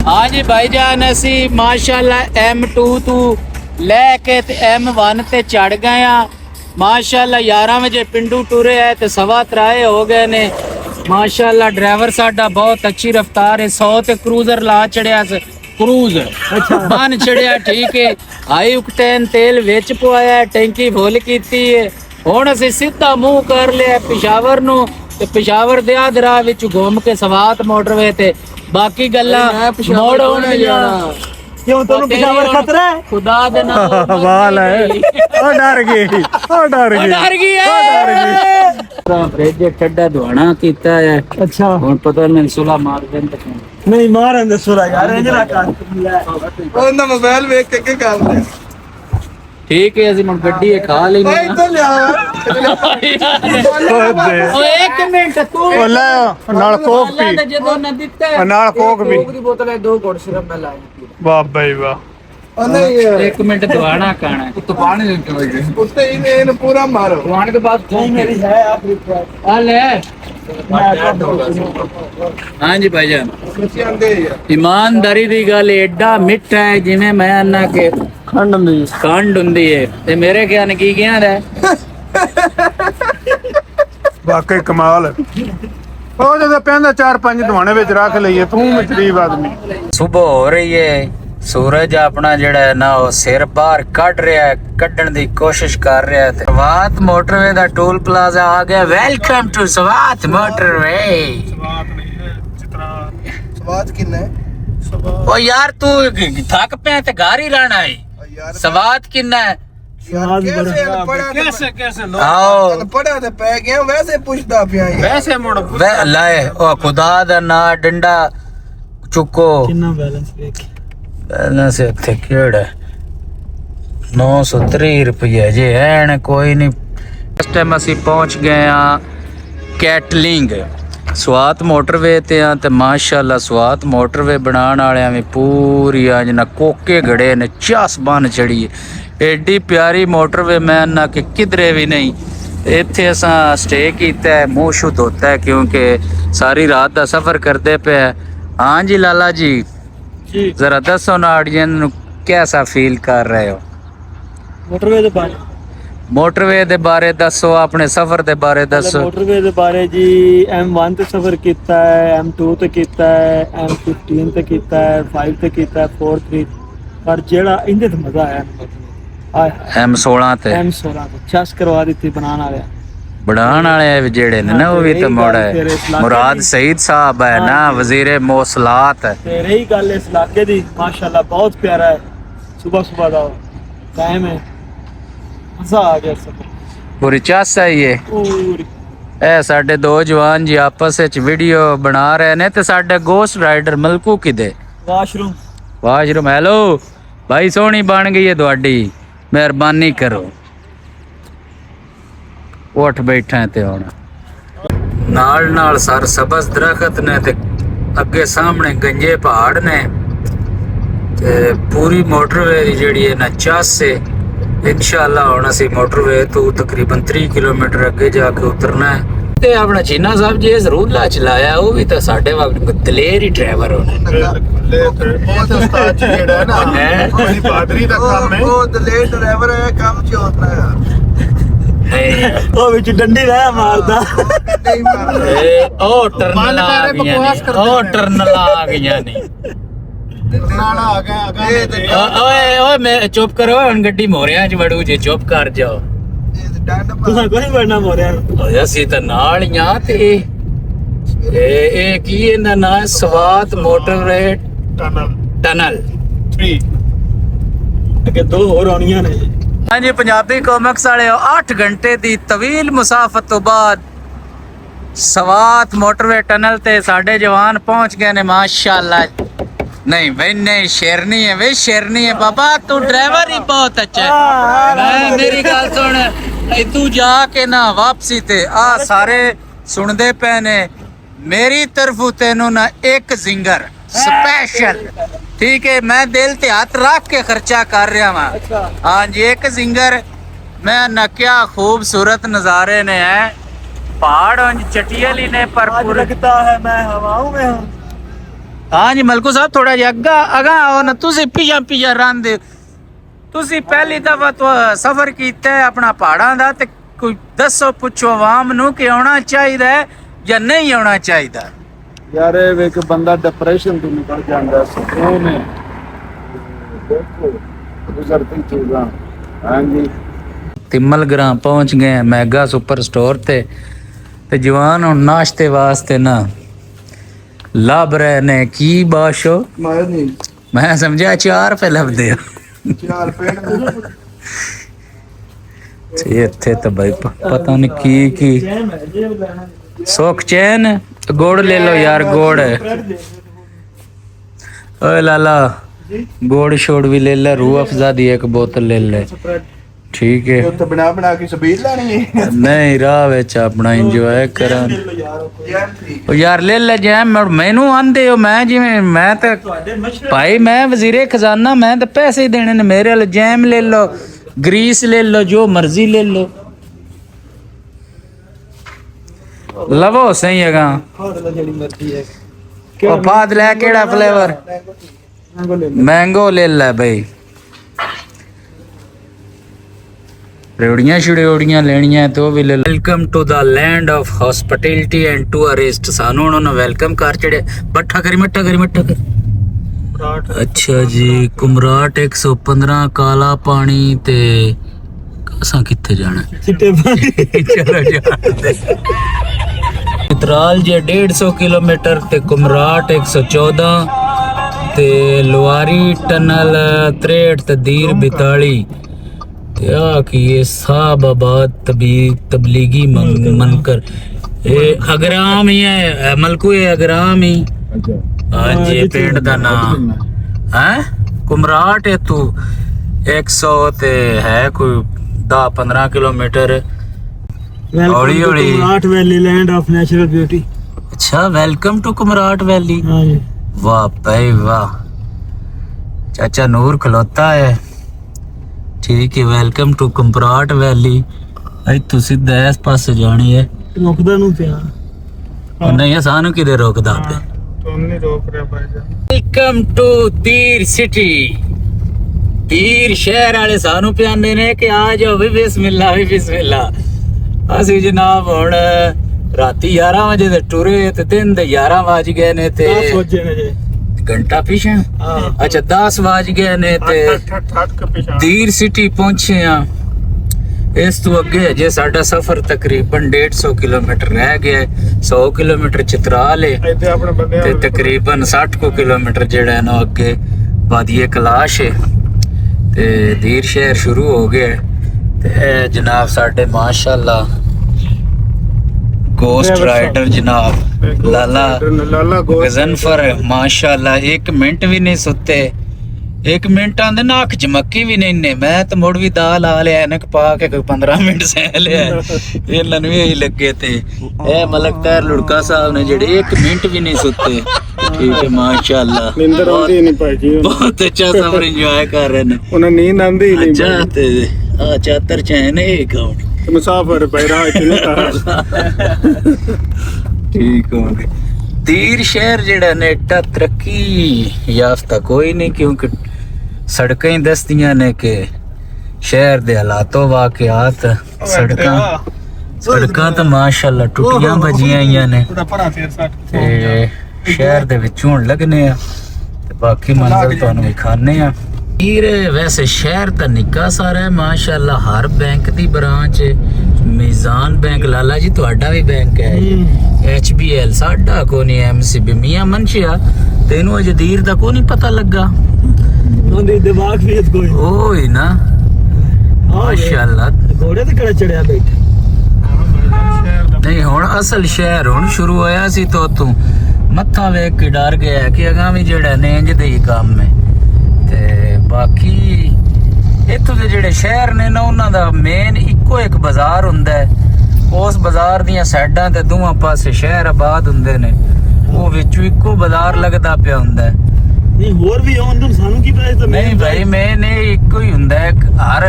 हाँ जी भाईजान असी माशाल्लाह M2 तू लैके ते M1 ते चढ़ गए हाँ। माशाल्लाह 11 बजे पिंडू टुरे है ते 3:15 हो गए ने। माशाल्लाह ड्राइवर साडा बहुत अच्छी रफ्तार है। 100 ते क्रूजर ला चढ़िया क्रूज बन चढ़िया ठीक है। हाई ऑक्टेन तेल विच पवाया, टैंकी फुल कीती है। हुण असी सीधा मुंह कर लिया पिशावर नू ते पिशावर दे आदरा विच घूम के सवात मोटरवे ते बाकी गल्ला मोड़ होणगियां। क्यों तैनू पिशावर खतरा है? खुदा दे नाम वाल है ओ डर गई फ्रिज ठंडा धुआना कीता है। अच्छा हुण पता नहीं सुला मार देंदे नहीं मारन दे सुरा यार इंज ना कर ਉਹਦਾ ਮੋਬਾਈਲ ਵੇਖ ਕੇ ਕੀ ਕਰਦੇ ठीक है ਅਸੀਂ ਹੁਣ ਗੱਡੀ ਖਾ ਲਈ ਓਏ ਇੱਧਰ ਲਿਆ ਓਏ ਇੱਕ ਮਿੰਟ ਤੂੰ ओ ले नाल कोक पी ਤੇ ਜਦੋਂ ਨਾ ਦਿੱਤਾ ओ नाल कोक पी ਦੀ ਬੋਤਲ ਹੈ 2 ਘੁੱਟ ਸਿਰਫ ਮੈਂ ਲਾਈ वाह भाई वाह ਉਹ ਨਹੀਂ ਇੱਕ ਮਿੰਟ ਦਵਾਣਾ ਖਾਣਾ ਹੈ ਤੂੰ ਪਾਣੀ ਦੇ ਕੇ ਹੋਈ ਉੱਤੇ ਇਹਨੂੰ ਪੂਰਾ ਮਾਰੋ ਦਵਾਣੇ ਦੇ ਬਾਅਦ नहीं मेरी है आप ਆ ਲੈ हाँ जी भाईजान ਤੁਸੀਂ ਆਂਦੇ ਯਾਰ ईमानदारी दी गल एडा मिठा है जिवें मैं आना के खंड नहीं खंड हुंदी है ते मेरे क्या ने की गया है वाकई कमाल है ओ जदों पैंदा 4-5 दवाने विच रख लईए तू गरीब आदमी सुबह हो रही है सूरज अपना जड़ा है ना वो सिर बाहर कट रहा है कड्डण दी कोशिश कर रहा है सवात मोटरवे दा टोल प्लाजा आ गया वेलकम टू सवात मोटरवे ਸਵਾਦ ਕਿੰਨਾ ਹੈ ओ यार तू थक पे ते घर ही रहना है ਯਾਰ सवात किन्ना है ਯਾਰ कैसे कैसे आओ ਪੜਿਆ ਤੇ ਪੈ ਗਿਆ ਵੈਸੇ ਪੁੱਛਦਾ ਪਿਆ ਯਾਰ वैसे मुड़ वे लाए ओ खुदा दा ना डंडा चुको कितना बैलेंस देख बैलेंस इत्थे केड़ा 930 रुपये जे है कोई नहीं। इस टाइम असी पहुंच गए हाँ कैटलिंग स्वात मोटरवे ते हाँ ते माशाल्लाह स्वात मोटरवे बनाने वाले भी पूरी अज ना कोके गड़े ने चस बन चढ़ी है एडी प्यारी मोटरवे मैं ना कि किधरे भी नहीं। इत्थे असां स्टे कीता है मुंह शुद्ध होता है क्योंकि सारी रात का सफर करते पे। हाँ जी लाला जी जी जरा दसो ना ऑडियंस कैसा फील कर रहे हो मोटरवे दे बारे मोटरवे दे बारे दसो अपने सफर दे बारे दसो। मोटरवे दे बारे जी M1 ਤੇ ਸਫ਼ਰ ਕੀਤਾ ਹੈ M2 ਤੇ ਕੀਤਾ ਹੈ M15 ਤੇ ਕੀਤਾ ਹੈ 5 ਤੇ ਕੀਤਾ ਹੈ 4 3 ਪਰ ਜਿਹੜਾ ਇਹਦੇ ਤੇ ਮਜ਼ਾ ਆਇਆ ਆਏ M16 ਤੇ M16 ਤੇ ਚਸ ਕਰਵਾ ਦਿੱਤੀ ਬਣਾਉਣ ਵਾਲਿਆ बढ़ाने वाले जेड़े ने ना वो भी तो मोड़ा है मुराद सईद साहब है ना वजीर मौसलात। ਤੇ ਰਹੀ ਗੱਲ ਇਸ ਇਲਾਕੇ ਦੀ ਮਾਸ਼ਾਅੱਲਾ ਬਹੁਤ ਪਿਆਰਾ ਹੈ ਸਵੇਰ ਸਵੇਰ ਦਾ ਟਾਈਮ ਹੈ ਮਜ਼ਾ ਆ ਗਿਆ ਸਭ पूरी चस है ये ਪੂਰੀ ए साडे दो जवान जी आपस विच वीडियो बना रहे ने ते साडे गोस्ट राइडर मलकू किदे ਵਾਸ਼ਰੂਮ वाशरूम हेलो भाई सोहनी बन गई है तुहाडी मेहरबानी करो उठ बैठा ते हुण नाल नाल सर सबज दरखत ने ते अगे सामने गंजे पहाड़ ने ते पूरी मोटरवे दी जेहड़ी है ना चस है। इंशाअल्लाह हुण असी मोटरवे तो तकरीबन 3 किलोमीटर अगे जाके उतरना है ते अपना चीना साहब जी जरूर ला चलाया वो भी तो साडे वक्त दलेर ही ड्राइवर होने ਬਹੁਤ ਉਸਤਾਦ ਜਿਹੜਾ ਹੈ ਨਾ ਮੇਰੀ ਬਾਦਰੀ ਦਾ ਕੰਮ ਹੈ ਉਹ ਦਲੇਰ ਡਰਾਈਵਰ ਹੈ ਕੰਮ ਚ ਹੁੰਦਾ ਹੈ ਉਹ ਵਿੱਚ ਡੰਡੀ ਰਹਿ ਮਾਰਦਾ ਨਹੀਂ ਮਾਰਦਾ ओ टर्नल आ गई ओ टर्नल आ गई नहीं ਨਾਲਾ ਆ ਗਿਆ ਇਹ ਤੇ ओए ओए मैं चुप करो हुन गड्डी मोरियां च वड़ू जे चुप कर जाओ ਇਹ ਡੰਡ ਤੁਸੀਂ ਕੋਈ ਨਹੀਂ ਬਣਨਾ ਮੋਰਿਆ ਓਏ ਅਸੀਂ ਤਾਂ ਨਾਲ ਹੀ ਆ ਤੇ ਇਹ ਕੀ ਇਹਦਾ ਨਾਂ ਹੈ ਸਵਾਤ ਮੋਟਰਵੇ ਟਨਲ 3 ਅੱਗੇ ਦੋ ਹੋਰ ਆਉਣੀਆਂ ਨੇ हाँ जी पंजाबी कॉमिक्स वाले 8 घंटे दी तवील मुसाफत तो बाद सवात मोटरवे टनल ते साडे जवान पहुंच गए ने माशाल्लाह। नहीं भाई नहीं शेरनी है वे शेरनी है बाबा तू ड्राइवर ही बहुत अच्छा है। मैं मेरी गल सुन तू जाके ना वापसी ते आ सारे सुनदे पे ने मेरी तरफों तेनों ना एक जिंगर स्पेशल ठीक है मैं दिल ते हाथ रख के खर्चा कर रहा वहां। हाँ जी एक जिंगर मैं ना क्या खूबसूरत नजारे ने है पहाड़ चटियल ही ने पर आज लगता है मैं हवाओं में हूँ हाँ जी मलकू साहब थोड़ा जिहा अगा आओ ना तुसी पिछा रंदे तुसी पहली दफा तो सफर कीता है अपना पहाड़ां दा ते कोई दसो पुछो आवाम नू कि आना चाहिए या नहीं आना चाहिए ਯਾਰ ਇਹ ਵੇਖ ਬੰਦਾ ਡਿਪਰੈਸ਼ਨ ਤੋਂ ਨਿਕਲ ਜਾਂਦਾ ਸਕੂਨ ਹੈ ਦੇਖੋ ਗੁਜ਼ਰਤੀ ਚੀਜ਼ਾਂ ਹਾਂਜੀ तिम्मल ग्रां पहुंच गए हैं मेगा सुपर स्टोर ते जवान हुण नाश्ते वास्ते ना लभ रहे ने की बाशो ਮੈਂ ਨਹੀਂ मैं समझा 4 रुपए लभदे आ ਚਾਰ ਪੇੜ ਇੱਥੇ ਤਾਂ ਬਈ ਪਤਾ ਨਹੀਂ ਕੀ ਜੈਮ ਹੈ ਜੇ ਲੈਣਾ ਸੁੱਖ ਚੈਨ ਗੁੜ ਲੈ ਲਓ ਯਾਰ ਗੁੜ ਓਏ ਲਾਲਾ ਗੁੜ ਛੋੜ ਵੀ ਲੈ ਲੈ रूह अफ़ज़ा दी एक बोतल ले ले ठीक है ਉੱਥੇ ਬਣਾ ਕੇ ਸਬੀਲ ਲੈਣੀ ਹੈ नहीं राह विच अपना इंजॉय करा ਜੈਮ ਠੀਕ ओ यार ले ले जैम मैनू आंदे हो मैं जिवें मैं ते ਤੁਹਾਡੇ ਮਸ਼ਹੂਰ भाई मैं वजीरे खजाना मैं तो पैसे ही देने ने मेरे वाले जैम ले लो ग्रीस ले लो जो मर्जी ले लो लवो सही है ਖੋਰ ਲਾ ਜਿਹੜੀ ਮਰਜ਼ੀ ਹੈ ओ फाद ले केड़ा फ्लेवर ਮੰਗੋ ਲੈ मैंगो ले ले भाई रेवड़ियां शिड़ियोड़ियां लेनियां तो भी ले welcome to the land of hospitality and tourist सानू उन्होंने वेलकम कर चढ़े बट्ठा करी मट्ठा कर अच्छा जी कुमराट 115 काला पानी ते असां कित्थे जाना ਚਿੱਟੇ ਪਾਣੀ चलो जाते चित्राल जे 150 किलोमीटर ते कुमराट 114 ते लुआरी टनल 63 ते दीर 42 क्या कि ये साहबाबाद तबलीगी मनकर ये अगराम ही है मलकू ये अगराम ही हाँ जी पिंड दा नाम है कुमराट है तू 100 ते है कोई 10-15 किलोमीटर हौली हौली 8 valley land of natural beauty अच्छा वेलकम टू कुमराट वैली हाँ जी वाह भाई वाह चाचा नूर खलोता है ठीक है वेलकम टू कुमराट वैली आई तू सीधा इस पासे जानी है ਰੁਕਦਾ ਨੂੰ ਪਿਆ और नहीं सानू किधर रोकदा पे ਤੁਮ ਨਹੀਂ ਰੋਕ ਰਿਹਾ ਭਾਈ वेलकम टू तीर सिटी तीर शहर वाले सानू प्याने ने कि आ जाओ भी बिस्मिल्ला ਅਸੀਂ जनाब ਹੁਣ ਰਾਤੀ 11 ਵਜੇ ਦੇ ਟੁਰੇ ਤੇ ਦਿਨ ਦੇ 11 ਵਜ ਗਏ ਨੇ ਤੇ ਸੋਚੇ ਨੇ ਜੇ ਘੰਟਾ ਪਿਛੇ ਅੱਛਾ 10 ਵਜ ਗਏ ਨੇ ਤੇ तीर सिटी पहुंचे ਆ ਇਸ ਤੋਂ ਅੱਗੇ ਜੇ ਸਾਡਾ ਸਫ਼ਰ ਤਕਰੀਬਨ 150 ਕਿਲੋਮੀਟਰ ਰਹਿ ਗਿਆ 100 ਕਿਲੋਮੀਟਰ ਚਿਤਰਾਲ ਹੈ ਇੱਥੇ ਆਪਣੇ ਬੰਦੇ ਤੇ ਤਕਰੀਬਨ 60 ਕੋ ਕਿਲੋਮੀਟਰ ਜਿਹੜਾ ਹੈ ਨਾ ਅੱਗੇ ਵਾਦੀਏ ਕਲਾਸ਼ ਹੈ ਤੇ ਦੀਰ ਸ਼ਹਿਰ ਸ਼ੁਰੂ ਹੋ ਗਿਆ ਤੇ ਇਹ ਜਨਾਬ ਸਾਡੇ ਮਾਸ਼ਾਅੱਲਾ गोस्ट राइडर जनाब लाला गजनफर माशाल्लाह 1 मिनट भी नहीं सुते 1 मिनट आंदे ना अख चमकी भी नहीं ने मैं तो मुड़ भी दाल आ लिया ऐनक पा के कोई 15 मिनट सह लिया इन्हां नूं यही लगे थे ए मलक तैर लुड़का साहब ने जेड़े 1 मिनट भी नहीं सुते ठीक है माशाल्लाह नींद आंदी नहीं पाई जी बहुत अच्छा सफर एंजॉय कर रहे ने उन्हें नींद आंदी ही नहीं अच्छा ते आ चादर चैन है कौन मुसाफिर पैरा ठीक हो गए तीर शहर जेड़ा ने एडा तरक्की याफ्ता कोई नहीं क्योंकि सड़कें ही दसदियां ने के शहर दे हालातों वाकयात सड़कां तो माशाल्लाह टुटियां भजियां आईयां ने ते शहर दे विचों लगने आ ते बाकी मंजर तुहानू विखाने आ वैसे शहर तो निक्का सारा है माशाल्लाह हर बैंक दी ब्रांच मीजान बैंक लाला जी तुहाडा भी बैंक है HBL साडा को नहीं MCB मियां मनशिया तेनू अजे दीर दा को नहीं पता लगा ਉਹਦੇ ਦਿਮਾਗ ਵੀ ਕੋਈ ओए ना माशाल्लाह ਘੋੜੇ ਤੇ ਕਿਹੜਾ ਚੜਿਆ ਬੈਠਾ नहीं हुण असल शहर हुण शुरू होया सी तो तू मत्था वेख के डर गया कि अगा भी जेड़ा ने इंज दे ही काम है ते बाकी इत्थों दे जेड़े शहर ने ना उन्हां दा मेन इक्को एक बाजार हुंदा है उस बाजार दियां साइडां ते दोवां पासे शहर आबाद हुंदे ने ਉਹ ਵਿੱਚੋਂ ਇੱਕੋ ਬਾਜ਼ਾਰ ਲੱਗਦਾ ਪਿਆ ਹੁੰਦਾ ਹੈ ਨਹੀਂ ਹੋਰ ਵੀ ਆਉਂਦੇ ਸਾਨੂੰ ਕੀ ਪਤਾ ਨਹੀਂ ਭਾਈ ਮੈਨੇ ਇੱਕੋ ਹੀ ਹੁੰਦਾ ਹੈ ਹਰ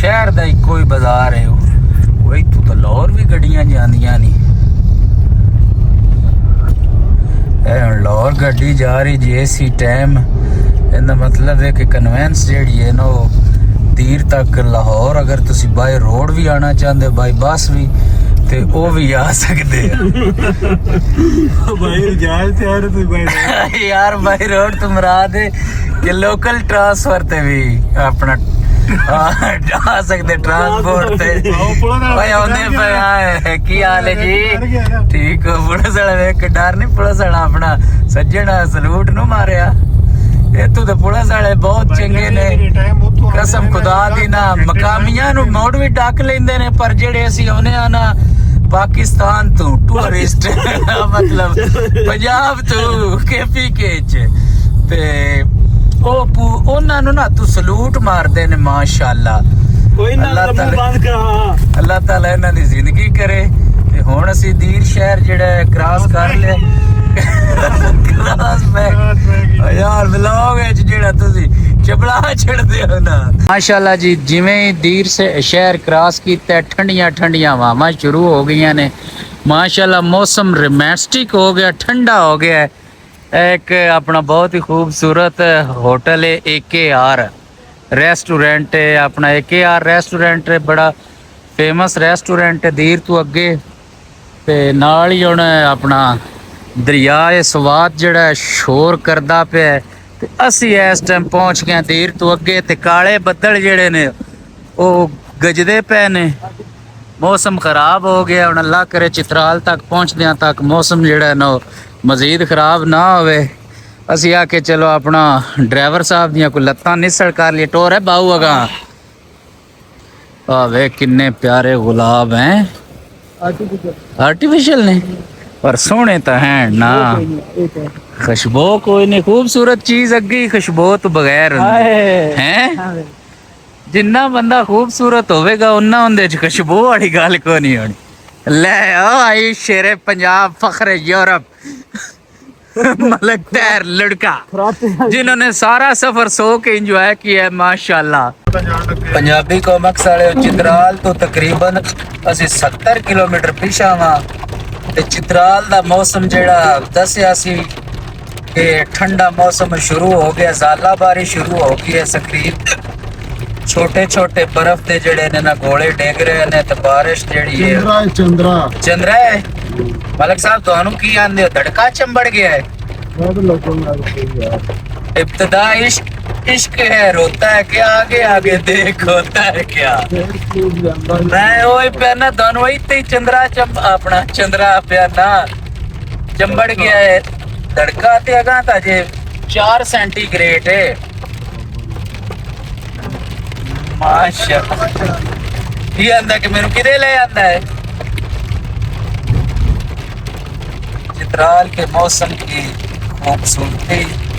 ਸ਼ਹਿਰ ਦਾ ਇੱਕੋ ਹੀ ਬਾਜ਼ਾਰ ਹੈ ਉਹ ਇੱਥੋਂ ਤਾਂ ਲਾਹੌਰ ਵੀ ਗੱਡੀਆਂ ਜਾਂਦੀਆਂ ਨਹੀਂ ਇਹ ਹੁਣ ਲਾਹੌਰ ਗੱਡੀ ਜਾ ਰਹੀ ਜੀ ਏਸੀ ਟਾਈਮ, ਇਹਦਾ ਮਤਲਬ ਹੈ ਕਿ ਕਨਵੈਂਸ ਜਿਹੜੀ ਹੈ ਨਾ ਉਹ ਤੀਰ ਤੱਕ ਲਾਹੌਰ, ਅਗਰ ਤੁਸੀਂ ਬਾਈ ਰੋਡ ਵੀ ਆਣਾ ਚਾਹੁੰਦੇ ਬਾਈ ਬੱਸ ਵੀ, ਤੇ ਉਹ ਵੀ ਆ ਸਕਦੇ ਆ। भाई जाए थे यार तू भाई ਯਾਰ ਬਾਈ ਰੋਡ ਤੋਂ ਮੁਰਾਦ ਹੈ ਕਿ ਲੋਕਲ ਟਰਾਂਸਫਰ ਤੇ ਵੀ ਆਪਣਾ ਆ ਸਕਦੇ ਟਰਾਂਸਪੋਰਟ ਤੇ। ਓਏ ਆਉਂਦੇ ਪਏ ਆ, ਕੀ ਹਾਲ ਹੈ ਜੀ? ਠੀਕ ਹੋ? ਪੁਲਿਸ ਵਾਲਾ ਵੇਖ ਡਰ ਨਹੀਂ, ਪੁਲਿਸ ਵਾਲਾ ਆਪਣਾ ਸੱਜਣਾ ਸਲੂਟ ਨੂੰ ਮਾਰਿਆ। ਇੱਥੋਂ ਤੇ ਪੁਲਿਸ ਵਾਲੇ ਬਹੁਤ ਚੰਗੇ ਨੇ, ਕਸਮ ਖੁਦਾ ਦੀ ਨਾ। ਮਕਾਮੀਆਂ ਨੂੰ ਮੋੜ ਵੀ ਡੱਕ ਲੈਂਦੇ ਨੇ, ਪਰ ਜਿਹੜੇ ਅਸੀਂ ਆਉਨੇ ਆ ਨਾ ਪਾਕਿਸਤਾਨ ਤੋਂ ਟੂਰਿਸਟ ਮਤਲਬ ਪੰਜਾਬ ਤੋਂ KPK ਚ, ਤੇ ਉਹ ਉਹਨਾਂ ਨੂੰ ਨਾ ਤੂੰ ਸਲੂਟ ਮਾਰਦੇ ਨੇ ਮਾਸ਼ਾਅੱਲਾ। कोई ना अल्लाह मुंह ताला- बंद करा। ਅੱਲਾਹ ਤਾਲਾ ਇਹਨਾਂ ਦੀ ਜ਼ਿੰਦਗੀ ਕਰੇ। ਤੇ ਹੁਣ ਅਸੀਂ ਦੀਰ ਸ਼ਹਿਰ ਜਿਹੜਾ ਕ੍ਰਾਸ ਕਰ ਲਿਆ। ਕ੍ਰਾਸ ਪੈ ਯਾਰ ਵਲੌਗ ਵਿੱਚ ਜਿਹੜਾ ਤੁਸੀਂ ਚਬਲਾ ਛੱਡਦੇ ਹੋ ਨਾ। ਮਾਸ਼ਾਅੱਲਾ ਜੀ, ਜਿਵੇਂ ਹੀ ਦੀਰ ਸ਼ਹਿਰ ਕ੍ਰਾਸ ਕੀਤਾ, ਠੰਡੀਆਂ ਠੰਡੀਆਂ ਹਵਾਵਾਂ ਸ਼ੁਰੂ ਹੋ ਗਈਆਂ ਨੇ। ਮਾਸ਼ਾਅੱਲਾ ਮੌਸਮ ਰੋਮਾਂਟਿਕ ਹੋ ਗਿਆ, ਠੰਡਾ ਹੋ ਗਿਆ। ਇੱਕ ਆਪਣਾ ਬਹੁਤ ਹੀ ਖੂਬਸੂਰਤ ਹੋਟਲ ਹੈ AKR ਰੈਸਟੋਰੈਂਟ ਹੈ, ਆਪਣਾ AKR ਰੈਸਟੋਰੈਂਟ ਹੈ, ਬੜਾ ਫੇਮਸ ਰੈਸਟੋਰੈਂਟ ਹੈ ਦੀਰ ਤੋਂ ਅੱਗੇ। ਤੇ ਨਾਲ ਹੀ ਹੁਣ ਆਪਣਾ ਦਰਿਆ ਸਵਾਤ ਜਿਹੜਾ ਸ਼ੋਰ ਕਰਦਾ ਪਿਆ। ਤੇ ਅਸੀਂ ਇਸ ਟਾਈਮ ਪਹੁੰਚ ਗਏ ਦੀਰ ਤੋਂ ਅੱਗੇ, ਤੇ ਕਾਲੇ ਬੱਦਲ ਜਿਹੜੇ ਨੇ ਉਹ ਗਜਦੇ ਪਏ ਨੇ। ਮੌਸਮ ਖਰਾਬ ਹੋ ਗਿਆ, ਹੁਣ ਅੱਲਾ ਕਰੇ ਚਿਤਰਾਲ ਤੱਕ ਪਹੁੰਚਦਿਆਂ ਤੱਕ ਮੌਸਮ ਜਿਹੜਾ ਨਾ ਉਹ ਮਜ਼ੀਦ ਖਰਾਬ ਨਾ ਹੋਵੇ। ਅਸੀਂ ਆ ਕੇ ਚਲੋ ਆਪਣਾ ਡਰਾਈਵਰ ਸਾਹਿਬ ਦੀਆਂ ਕੋਈ ਲੱਤਾਂ ਨਿਸੜ ਕਰ ਲਈ। ਟੋਰ ਹੈ ਬਾਹੂ ਅਗਾ ਆ ਵੇ ਕਿੰਨੇ ਪਿਆਰੇ ਗੁਲਾਬ ਹੈ, ਆर्टिफिशियल ने पर सोने तो हैं ना। खुशबू कोई नहीं, खूबसूरत चीज अगे खुशबू तो बगैर हैं। जिन्ना बंदा खूबसूरत होवेगा उन्ना उनदे च खुशबू वाली गल को नहीं होनी। ले आई शेरे पंजाब, फखरे यूरोप, मलक तैर लड़का जिन्होंने सारा सफर सो के एंजॉय किया है माशाल्लाह। पंजाबी कॉमिक्स वाले चित्राल तो तकरीबन ਅਸੀਂ 70 ਕਿਲੋਮੀਟਰ ਪਿਛਾ ਵਾਂ। ਤੇ ਚਿਤਰਾਲ ਦਾ ਮੌਸਮ ਜਿਹੜਾ ਦੱਸਿਆ ਸੀ ਕਿ ਠੰਡਾ ਮੌਸਮ ਸ਼ੁਰੂ ਹੋ ਗਿਆ, ਜ਼ਾਲਾਬਾਰੀ ਸ਼ੁਰੂ ਹੋ ਗਈ ਹੈ। ਸਕਰੀਬ ਛੋਟੇ ਛੋਟੇ ਬਰਫ਼ ਦੇ ਜਿਹੜੇ ਨੇ ਨਾ ਗੋਲੇ ਡਿੱਗ ਰਹੇ ਨੇ, ਤੇ ਬਾਰਿਸ਼ ਜਿਹੜੀ ਹੈ ਚੰਦਰਾ ਹੈ। ਮਲਕ ਸਾਹਿਬ ਤੁਹਾਨੂੰ ਕੀ ਆਂਦੇ ਹੋ, ਧੜਕਾ ਚੰਬੜ ਗਿਆ ਹੈ? इब्तदा इश्क है, रोता है क्या, आगे आगे देख होता है क्या। मैं वही पहना दोनों वही ते चंद्रा अपना चंद्रा पहना चंबड़ गया है। धड़का ते अगा था जे 4 सेंटीग्रेड है माशाअल्लाह। ये आंदा कि मैनू किदे ले आंदा है? चित्राल के मौसम की खूबसूरती